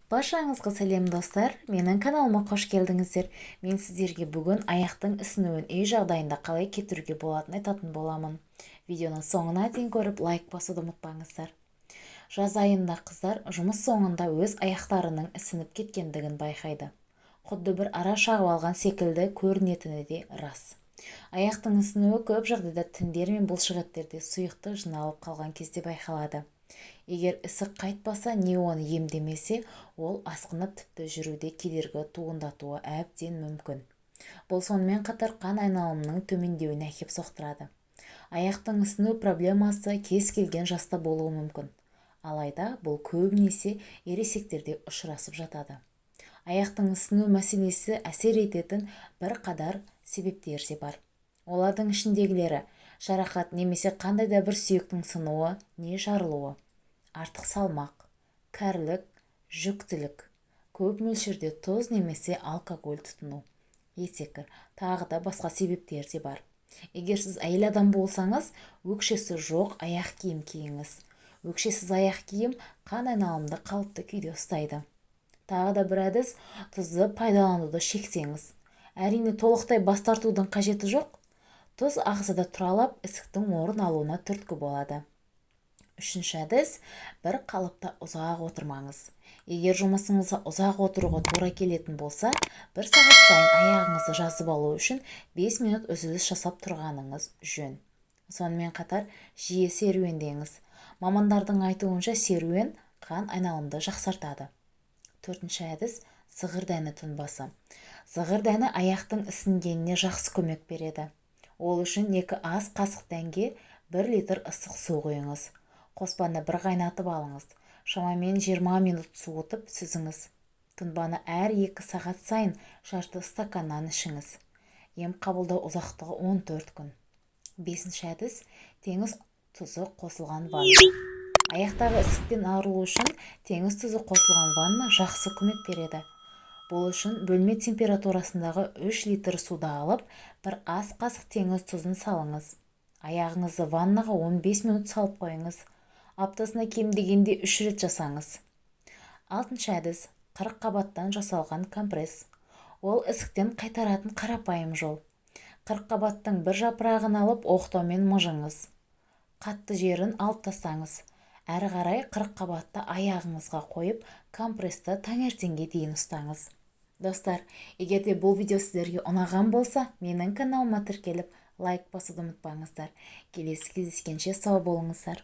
Баршаңызға сәлем достар, менің каналыма қош келдіңіздер. Мен сіздерге бүгін аяқтың ісінуін үй жағдайында қалай кетіруге болатынын айтатын боламын. Видеоның соңына дейін көріп лайк басуды ұмытпаңыздар. Жаз айында қыздар жұмыс соңында өз аяқтарының ісініп кеткендігін байқайды. Құдды бір ара шағып алған секілді көрінетіні де рас. Аяқтың ісінуі көп жағдайда тіндер мен бұлшықеттерде сұйықтық жиналып қалған кезде байқалады. Егер ісік қайтпаса не оны емдемесе, ол асқынып тіпті жүруде кедергі туындатуы әбден мүмкін. Бұл сонымен қатар қан айналымының төмендеуіне әкеп соқтырады. Аяқтың ісіну проблемасы кез келген жаста болуы мүмкін. Алайда бұл көбінесе ересектерде ұшырасып жатады. Аяқтың ісіну мәселесі әсер ететін бір қадар себептер де бар. Олардың ішіндегілері жарақат немесе қандай да бір сүйектің сынуы не жарылуы, артық салмақ, кәрілік, жүктілік, көп мөлшерде тұз немесе алкоголь тұтыну, етеккір, тағы да басқа себептер де бар. Егер сіз әйел адам болсаңыз, өкшесі жоқ аяқ киім киіңіз. Өкшесіз аяқ киім қан айналымды қалыпты күйде ұстайды. Тағы да бір әдіс, тұзды пайдалануды шектеңіз. Әрине толықтай бас тартудың қажеті жоқ. Тұз ағзада тұралап, ісіктің орын алуына түрткі болады. Үшінші әдіс, бір қалыпта ұзақ отырмаңыз. Егер жұмысыңызға ұзақ отыруға тура келетін болса, бір сағат сайын аяғыңызды жазып алу үшін 5 минут үзіліс жасап тұрғаныңыз жөн. Сонымен қатар жиі серуендеңіз. Мамандардың айтуынша серуен қан айналымды жақсартады. Төртінші әдіс, зығыр дәні тұнбасы. Зығыр дәні аяқтың ісінгеніне жақсы көмек береді. Ол үшін 2 ас қасық дәнге 1 литр ыстық су құйыңыз. Қоспаны бір қайнатып алыңыз. Шамамен 20 минут суытып сүзіңіз. Тұнбаны әр 2 сағат сайын жарты стаканнан ішіңіз. Ем қабылдау ұзақтығы 14 күн. 5-ші әдіс, теңіз тұзы қосылған ванна. Аяқтағы ісіктен арылу үшін теңіз тұзы қосылған ванна жақсы көмек береді. Бұл үшін бөлме температурасындағы 3 литр суды алып, 1 ас қасық теңіз тұзын салыңыз. Аяғыңызды ваннаға 15 минут салып қойыңыз. Аптасына кем дегенде 3 рет жасаңыз. 6-шы әдіс, 40 қабаттан жасалған компресс. Ол ісіктен қайтаратын қарапайым жол. 40 қабаттың бір жапырағын алып, оқтаумен мыжыңыз. Қатты жерін алып тастаңыз. Әрі қарай 40 қабатты аяғыңызға қойып, компрессті таңертеңге дейін ұстаңыз. Достар, егер де бұл видео сіздерге ұнаған болса, менің каналыма тіркеліп, лайк басуды ұмытпаңыздар. Келесі кездескенше сау болыңыздар.